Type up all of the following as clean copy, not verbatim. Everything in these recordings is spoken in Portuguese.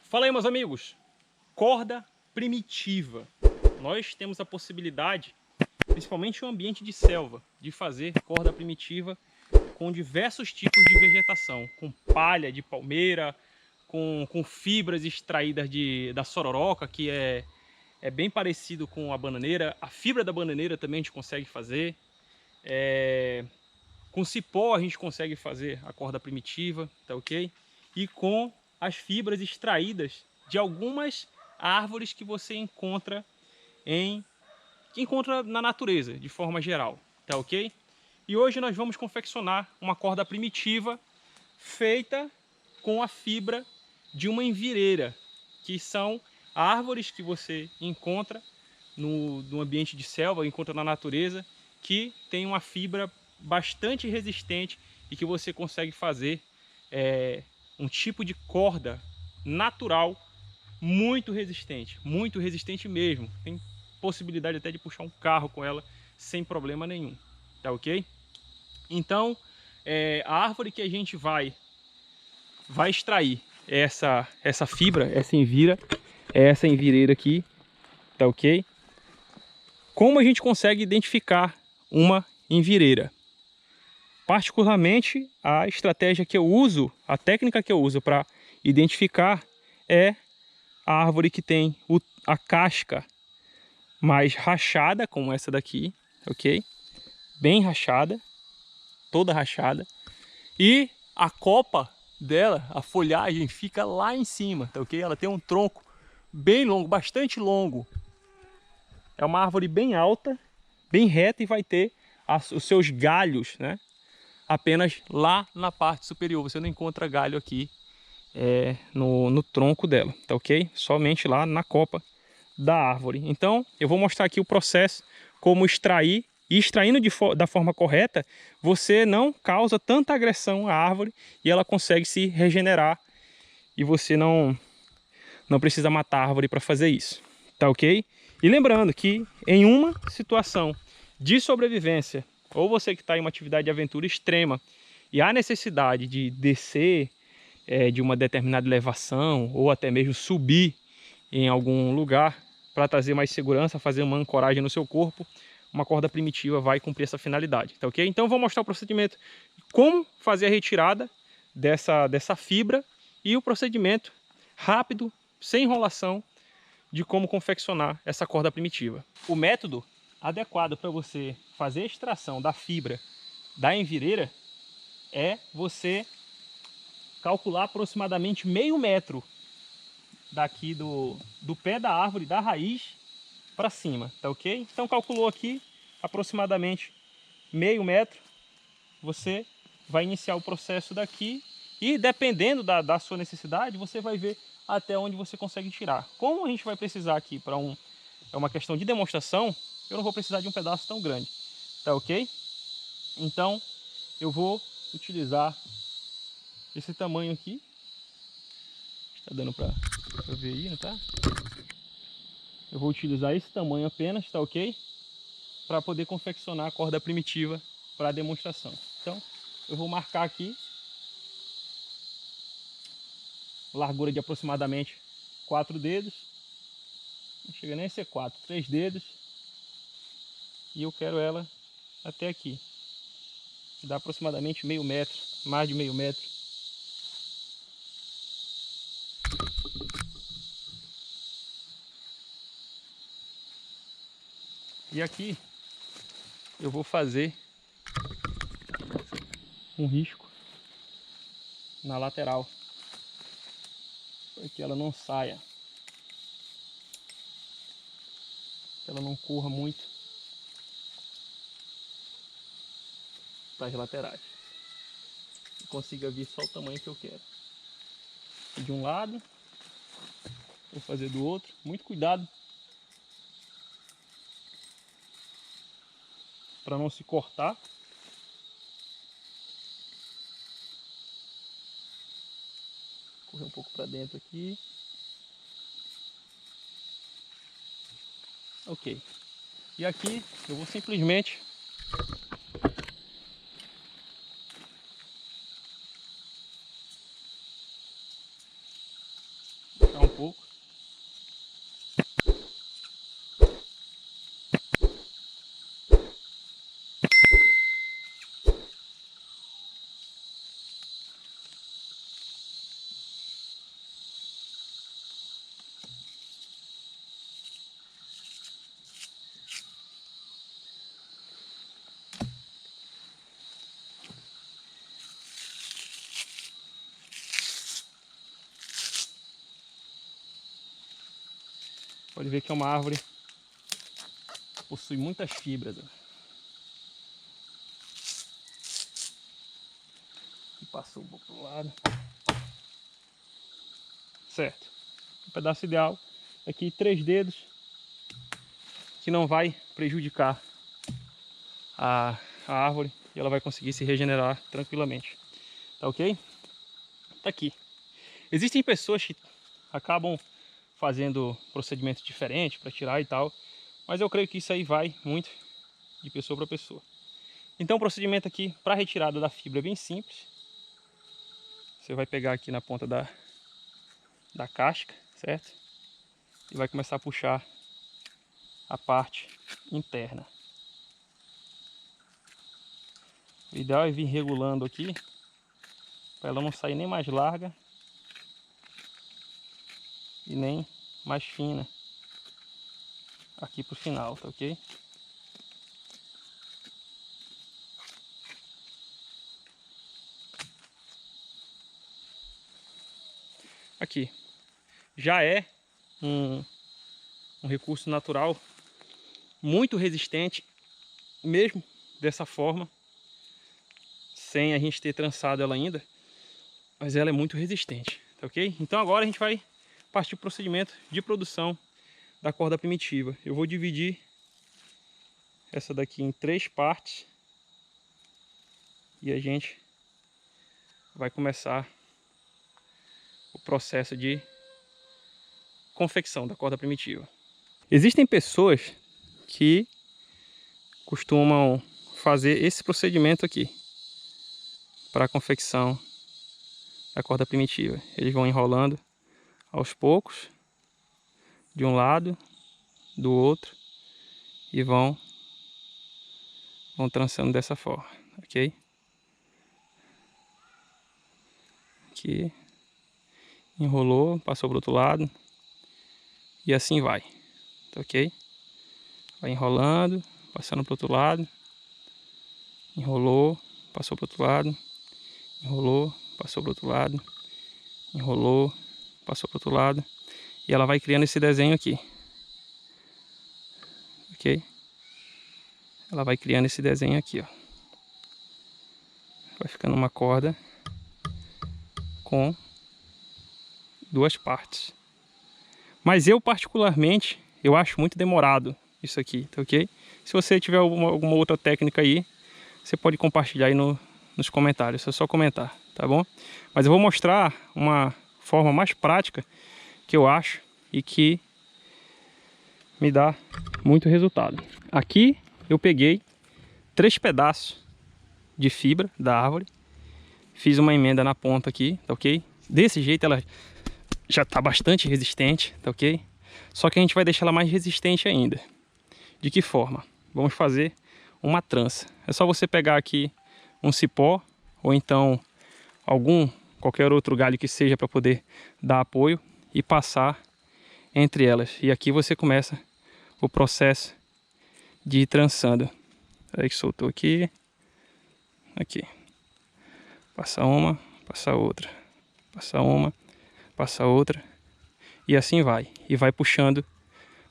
Fala aí, meus amigos. Corda primitiva. Nós temos a possibilidade, principalmente em um ambiente de selva, de fazer corda primitiva com diversos tipos de vegetação, com palha de palmeira, com fibras extraídas da sororoca, que é bem parecido com a bananeira. A fibra da bananeira também a gente consegue fazer. Com cipó a gente consegue fazer a corda primitiva, tá ok? E com as fibras extraídas de algumas árvores que você encontra na natureza, de forma geral, tá ok? E hoje nós vamos confeccionar uma corda primitiva feita com a fibra de uma envireira, que são árvores que você encontra no ambiente de selva, encontra na natureza, que tem uma fibra bastante resistente e que você consegue fazer um tipo de corda natural muito resistente mesmo. Tem possibilidade até de puxar um carro com ela sem problema nenhum, tá ok? Então, a árvore que a gente vai extrair essa fibra, essa envireira aqui, tá ok? Como a gente consegue identificar uma envireira? Particularmente, a estratégia que eu uso, a técnica que eu uso para identificar é a árvore que tem a casca mais rachada, como essa daqui, ok? Bem rachada, toda rachada. E a copa dela, a folhagem, fica lá em cima, tá ok? Ela tem um tronco bem longo, bastante longo. É uma árvore bem alta, bem reta, e vai ter os seus galhos, né, apenas lá na parte superior. Você não encontra galho aqui no tronco dela, tá ok? Somente lá na copa da árvore. Então eu vou mostrar aqui o processo, como extrair, e extraindo da forma correta, você não causa tanta agressão à árvore e ela consegue se regenerar, e você não precisa matar a árvore para fazer isso, tá ok? E lembrando que em uma situação de sobrevivência, ou você que está em uma atividade de aventura extrema e há necessidade de descer de uma determinada elevação, ou até mesmo subir em algum lugar para trazer mais segurança, fazer uma ancoragem no seu corpo, uma corda primitiva vai cumprir essa finalidade, tá ok? Então eu vou mostrar o procedimento, como fazer a retirada dessa fibra, e o procedimento rápido, sem enrolação, de como confeccionar essa corda primitiva. O método adequado para você fazer a extração da fibra da envireira é você calcular aproximadamente meio metro daqui do pé da árvore, da raiz para cima, tá ok? Então calculou aqui aproximadamente meio metro, você vai iniciar o processo daqui, e dependendo da sua necessidade, você vai ver até onde você consegue tirar. Como a gente vai precisar aqui para é uma questão de demonstração, eu não vou precisar de um pedaço tão grande, tá ok? Então eu vou utilizar esse tamanho aqui, está dando para ver aí, não tá? Eu vou utilizar esse tamanho apenas, tá ok? Para poder confeccionar a corda primitiva para demonstração. Então eu vou marcar aqui largura de aproximadamente 4 dedos, não chega nem a ser 4, 3 dedos, e eu quero ela até aqui, dá aproximadamente meio metro, mais de meio metro. E aqui eu vou fazer um risco na lateral, para que ela não saia, que ela não corra muito para as laterais, e consiga vir só o tamanho que eu quero. De um lado, vou fazer do outro, muito cuidado para não se cortar. Correr um pouco para dentro aqui. Ok. E aqui eu vou simplesmente puxar um pouco. Pode ver que é uma árvore que possui muitas fibras. Ó. E passou um pouco pro lado. Certo. O pedaço ideal aqui, 3 dedos, que não vai prejudicar a árvore e ela vai conseguir se regenerar tranquilamente. Tá ok? Tá aqui. Existem pessoas que acabam fazendo procedimentos diferentes para tirar e tal, mas eu creio que isso aí vai muito de pessoa para pessoa. Então o procedimento aqui para retirada da fibra é bem simples. Você vai pegar aqui na ponta da casca, certo? E vai começar a puxar a parte interna. O ideal é vir regulando aqui, para ela não sair nem mais larga e nem mais fina aqui pro final, tá ok? Aqui já é um recurso natural muito resistente, mesmo dessa forma, sem a gente ter trançado ela ainda, mas ela é muito resistente, tá ok? Então agora a gente vai partir para o procedimento de produção da corda primitiva. Eu vou dividir essa daqui em 3 partes e a gente vai começar o processo de confecção da corda primitiva. Existem pessoas que costumam fazer esse procedimento aqui para a confecção da corda primitiva. Eles vão enrolando aos poucos, de um lado, do outro, e vão trançando dessa forma, ok? Aqui, enrolou, passou para o outro lado, e assim vai, tá ok? Vai enrolando, passando para o outro lado, enrolou, passou para o outro lado, enrolou, passou para o outro lado, enrolou, passou para o outro lado, e ela vai criando esse desenho aqui, ok? Ela vai criando esse desenho aqui, ó. Vai ficando uma corda com 2 partes. Mas eu particularmente, eu acho muito demorado isso aqui, tá ok? Se você tiver alguma outra técnica aí, você pode compartilhar aí nos comentários, é só comentar, tá bom? Mas eu vou mostrar uma forma mais prática que eu acho e que me dá muito resultado. Aqui eu peguei 3 pedaços de fibra da árvore, fiz uma emenda na ponta aqui, tá ok? Desse jeito ela já está bastante resistente, tá ok? Só que a gente vai deixar ela mais resistente ainda. De que forma? Vamos fazer uma trança. É só você pegar aqui um cipó ou então qualquer outro galho que seja para poder dar apoio e passar entre elas. E aqui você começa o processo de ir trançando. Aí que soltou aqui. Aqui. Passa uma, passa outra. Passa uma, passa outra. E assim vai. E vai puxando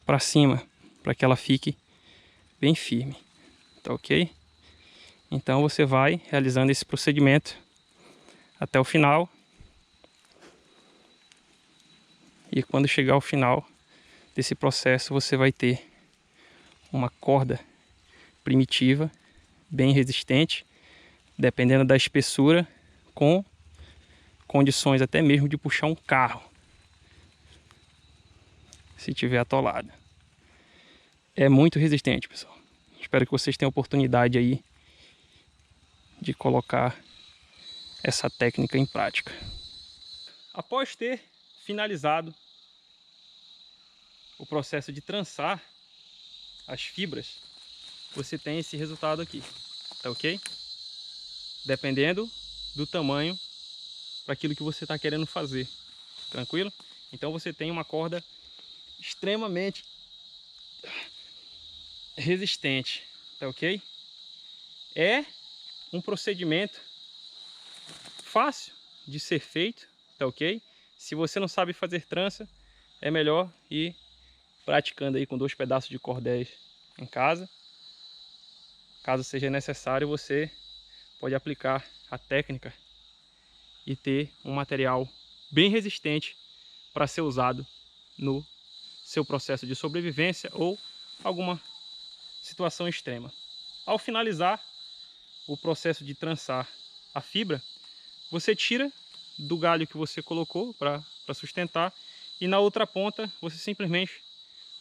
para cima, para que ela fique bem firme. Tá ok? Então você vai realizando esse procedimento até o final. E quando chegar ao final desse processo, você vai ter uma corda primitiva, bem resistente, dependendo da espessura, com condições até mesmo de puxar um carro, se tiver atolado. É muito resistente, pessoal. Espero que vocês tenham oportunidade aí de colocar essa técnica em prática. Após ter finalizado o processo de trançar as fibras, você tem esse resultado aqui, tá ok? Dependendo do tamanho para aquilo que você está querendo fazer, tranquilo? Então você tem uma corda extremamente resistente, tá ok? É um procedimento fácil de ser feito, tá ok? Se você não sabe fazer trança, é melhor ir praticando aí com 2 pedaços de cordéis em casa. Caso seja necessário, você pode aplicar a técnica e ter um material bem resistente para ser usado no seu processo de sobrevivência ou alguma situação extrema. Ao finalizar o processo de trançar a fibra, você tira do galho que você colocou para sustentar e na outra ponta você simplesmente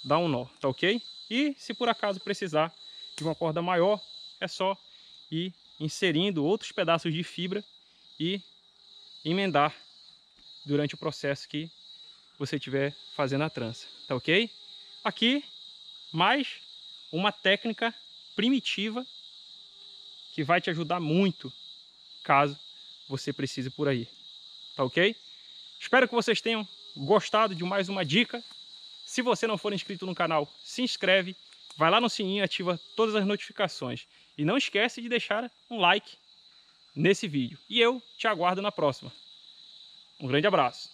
dá um nó, tá ok? E se por acaso precisar de uma corda maior, é só ir inserindo outros pedaços de fibra e emendar durante o processo que você estiver fazendo a trança, tá ok? Aqui, mais uma técnica primitiva que vai te ajudar muito caso você precise por aí, tá ok? Espero que vocês tenham gostado de mais uma dica. Se você não for inscrito no canal, se inscreve, vai lá no sininho e ativa todas as notificações. E não esquece de deixar um like nesse vídeo. E eu te aguardo na próxima. Um grande abraço.